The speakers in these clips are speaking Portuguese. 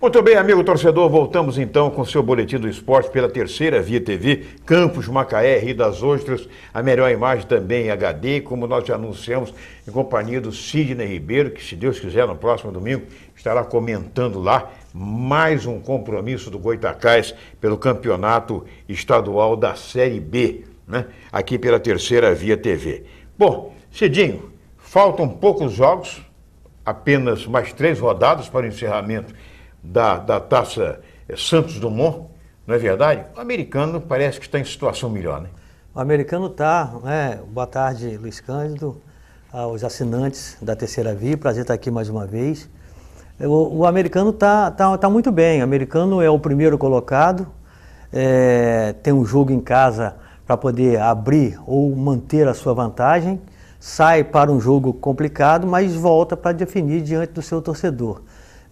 Muito bem, amigo torcedor, voltamos então com o seu Boletim do Esporte pela Terceira Via TV, Campos, Macaé, Rio das Ostras, a melhor imagem também em HD, como nós já anunciamos, em companhia do Sidney Ribeiro, que se Deus quiser, no próximo domingo, estará comentando lá mais um compromisso do Goitacás pelo campeonato estadual da Série B, né? Aqui pela Terceira Via TV. Bom, Cidinho, faltam poucos jogos, apenas mais 3 rodadas para o encerramento da Taça Santos Dumont, não é verdade? O americano parece que está em situação melhor, né? O americano está, né? Boa tarde, Luiz Cândido, aos assinantes da Terceira Via, prazer estar aqui mais uma vez. O americano está muito bem, o americano é o primeiro colocado, tem um jogo em casa para poder abrir ou manter a sua vantagem, sai para um jogo complicado, mas volta para definir diante do seu torcedor.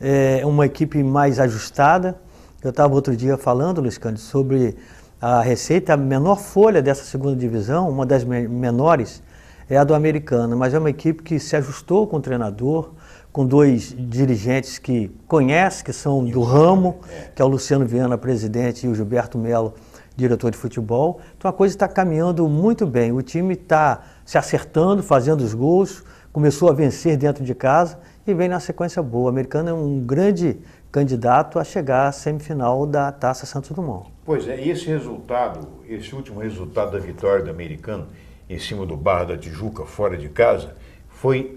É uma equipe mais ajustada. Eu estava outro dia falando, Luiz Cândido, sobre a receita, a menor folha dessa segunda divisão, uma das menores, é a do americano, mas é uma equipe que se ajustou com o treinador, com 2 dirigentes que conhece, que são do ramo, que é o Luciano Viana, presidente, e o Gilberto Melo, diretor de futebol. Então a coisa está caminhando muito bem, o time está se acertando, fazendo os gols, começou a vencer dentro de casa e vem na sequência boa. O americano é um grande candidato a chegar à semifinal da Taça Santos Dumont. Pois é, e esse resultado, esse último resultado da vitória do americano em cima do Barra da Tijuca, fora de casa, foi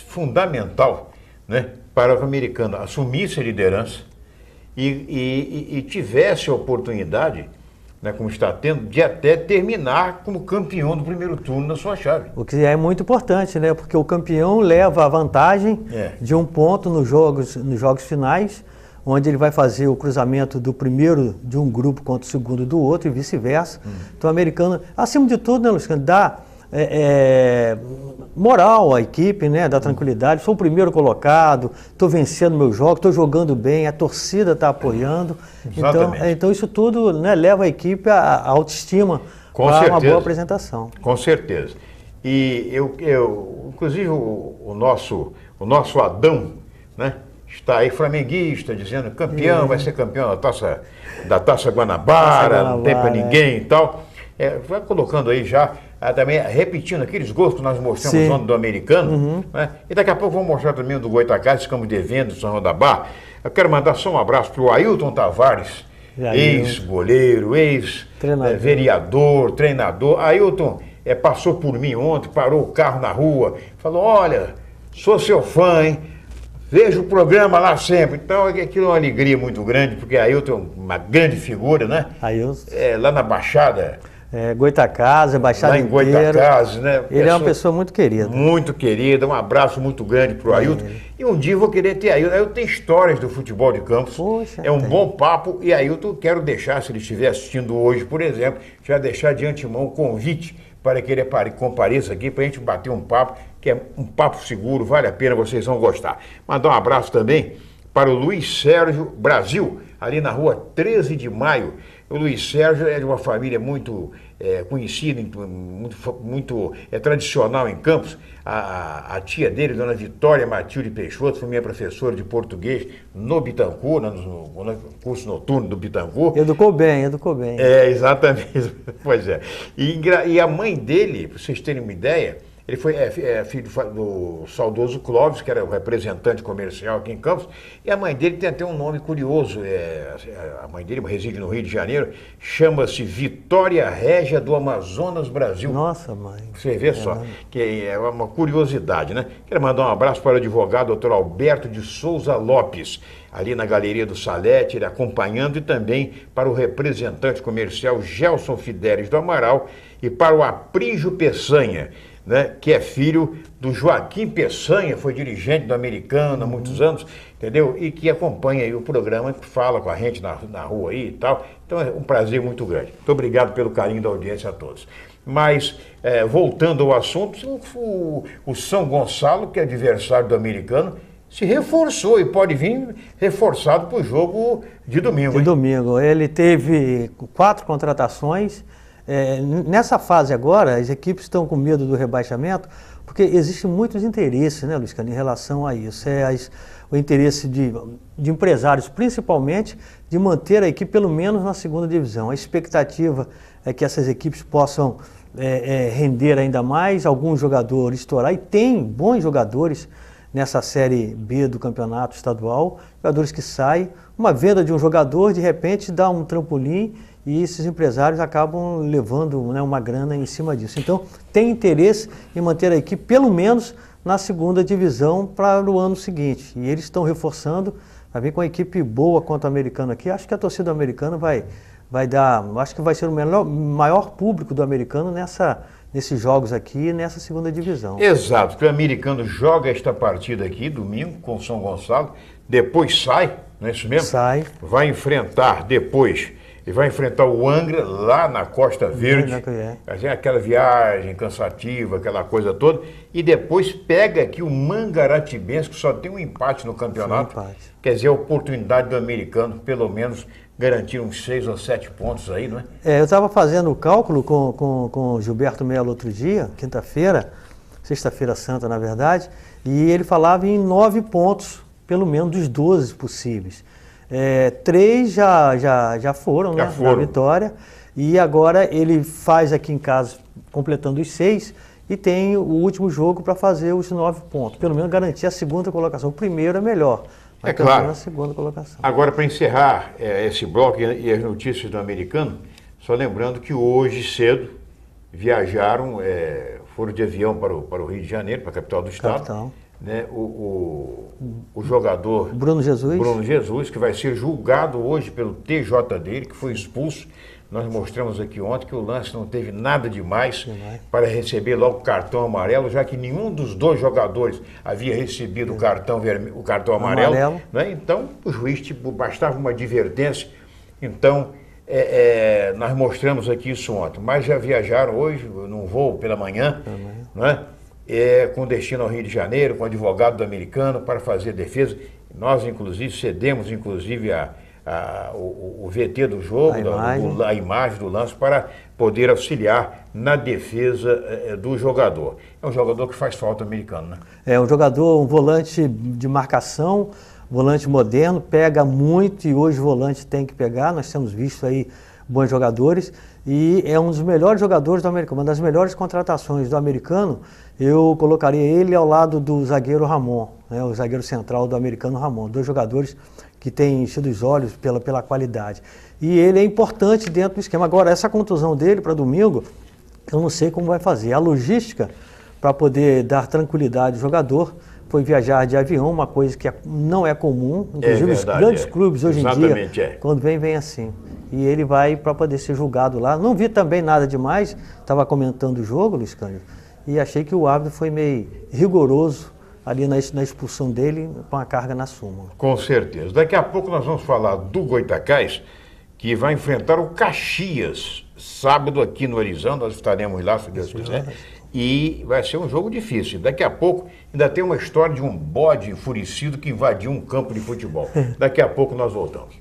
fundamental, né, para que o americano assumisse a liderança e tivesse a oportunidade, né, como está tendo, de até terminar como campeão do primeiro turno na sua chave. O que é muito importante, né? Porque o campeão leva a vantagem de 1 ponto nos jogos finais, onde ele vai fazer o cruzamento do primeiro de um grupo contra o segundo do outro e vice-versa. Então o americano, acima de tudo, né, Luciano, dá moral à equipe, né? Dá tranquilidade. Sou o primeiro colocado, estou vencendo meu jogo, estou jogando bem, a torcida está apoiando. Então isso tudo, né, leva a equipe a autoestima para uma boa apresentação. Com certeza. E inclusive o nosso Adão, né, está aí flamenguista, dizendo campeão, vai ser campeão da Taça Guanabara, não tem para ninguém e tal. Vai colocando aí já, também repetindo aqueles gols que nós mostramos ontem do americano, né? E daqui a pouco vamos mostrar também o do Goitacás, ficamos devendo, do São João da Barra. Eu quero mandar só um abraço para o Ailton Tavares, ex-goleiro, ex-vereador, treinador. Ailton passou por mim ontem, parou o carro na rua, falou, olha, sou seu fã, hein? Vejo o programa lá sempre. Então, aquilo é uma alegria muito grande, porque Ailton é uma grande figura, né? Ailton. Lá na Baixada. Goitacás, Baixada inteira. Lá em Goitacás, né? Ele é uma pessoa muito querida. Muito querida, um abraço muito grande pro Ailton. E um dia eu vou querer ter Ailton. Ailton tem histórias do futebol de Campos. Poxa, é um bom papo. E Ailton, quero deixar, se ele estiver assistindo hoje, por exemplo, já deixar de antemão o convite para que ele compareça aqui, para a gente bater um papo, que é um papo seguro, vale a pena, vocês vão gostar. Mandar um abraço também para o Luiz Sérgio Brasil, ali na rua 13 de Maio. O Luiz Sérgio é de uma família muito conhecida, muito tradicional em Campos. A tia dele, dona Vitória Matilde Peixoto, foi minha professora de português no Bittencourt, no curso noturno do Bittencourt. Educou bem. Exatamente. Pois é. E a mãe dele, para vocês terem uma ideia, ele foi filho do saudoso Clóvis, que era o representante comercial aqui em Campos, e a mãe dele tem até um nome curioso. A mãe dele reside no Rio de Janeiro, chama-se Vitória Régia do Amazonas Brasil. Nossa, mãe. Você vê só, que é uma curiosidade, né? Quero mandar um abraço para o advogado doutor Alberto de Souza Lopes, ali na Galeria do Salete, ele acompanhando, e também para o representante comercial Gelson Fidelis do Amaral, e para o Aprígio Peçanha, né, que é filho do Joaquim Peçanha, foi dirigente do americano há muitos anos, entendeu? E que acompanha aí o programa, que fala com a gente na rua aí e tal. Então é um prazer muito grande. Muito obrigado pelo carinho da audiência a todos. Mas, voltando ao assunto, o São Gonçalo, que é adversário do americano, se reforçou e pode vir reforçado para o jogo de domingo. De domingo. Ele teve 4 contratações. Nessa fase agora, as equipes estão com medo do rebaixamento, Porque existem muitos interesses, né, Luiz Carlos, em relação a isso. O interesse de empresários, principalmente, de manter a equipe pelo menos na segunda divisão. A expectativa é que essas equipes possam render ainda mais, alguns jogadores estourar, e tem bons jogadores nessa Série B do campeonato estadual, jogadores que saem, uma venda de um jogador, de repente dá um trampolim, e esses empresários acabam levando, né, uma grana em cima disso. Então, tem interesse em manter a equipe, pelo menos, na segunda divisão para o ano seguinte. E eles estão reforçando, vai vir com uma equipe boa contra o americano aqui. Acho que a torcida americana vai dar, acho que vai ser o maior público do americano nesses jogos aqui, nessa segunda divisão. Exato, porque o americano joga esta partida aqui, domingo, com o São Gonçalo, depois sai, não é isso mesmo? Sai. Vai enfrentar depois... E vai enfrentar o Angra lá na Costa Verde. Aquela viagem cansativa, aquela coisa toda. E depois pega aqui o Mangaratibense, que só tem um empate no campeonato. Quer dizer, a oportunidade do americano, pelo menos, garantir uns 6 ou 7 pontos aí, não é? Eu estava fazendo o cálculo com o Gilberto Melo outro dia, quinta-feira, sexta-feira santa, na verdade, e ele falava em 9 pontos, pelo menos dos 12 possíveis. 3 já foram, né, na vitória, e agora ele faz aqui em casa, completando os 6, e tem o último jogo para fazer os 9 pontos, pelo menos garantir a segunda colocação. O primeiro é melhor, mas claro. A segunda colocação. Agora, para encerrar esse bloco e as notícias do americano, só lembrando que hoje cedo viajaram, foram de avião para o Rio de Janeiro, para a capital do estado. Né, o jogador Bruno Jesus, que vai ser julgado hoje pelo TJ dele, que foi expulso. Nós mostramos aqui ontem que o lance não teve nada demais para receber logo o cartão amarelo, já que nenhum dos dois jogadores havia recebido o cartão amarelo. Né? Então, o juiz bastava uma advertência. Então, nós mostramos aqui isso ontem. Mas já viajaram hoje, num voo pela manhã, né? Com destino ao Rio de Janeiro, com o advogado do americano para fazer defesa. Nós, inclusive, cedemos, o VT do jogo, a imagem do lance, para poder auxiliar na defesa do jogador. É um jogador que faz falta americano, né? É um jogador, um volante de marcação, volante moderno, pega muito, e hoje o volante tem que pegar. Nós temos visto aí bons jogadores, e é um dos melhores jogadores do americano, uma das melhores contratações do americano. Eu colocaria ele ao lado do zagueiro Ramon, né, o zagueiro central do americano Ramon, 2 jogadores que têm enchido os olhos pela qualidade. E ele é importante dentro do esquema. Agora, essa contusão dele para domingo, eu não sei como vai fazer. A logística para poder dar tranquilidade ao jogador foi viajar de avião, uma coisa que não é comum. Inclusive os grandes clubes hoje em dia, quando vem assim. E ele vai para poder ser julgado lá. Não vi também nada demais, estava comentando o jogo, Luiz Cândido, e achei que o árbitro foi meio rigoroso ali na expulsão dele, com a carga na súmula. Com certeza. Daqui a pouco nós vamos falar do Goitacás, que vai enfrentar o Caxias, sábado aqui no Horizonte. Nós estaremos lá, se Deus quiser. E vai ser um jogo difícil. Daqui a pouco ainda tem uma história de um bode enfurecido que invadiu um campo de futebol. Daqui a pouco nós voltamos.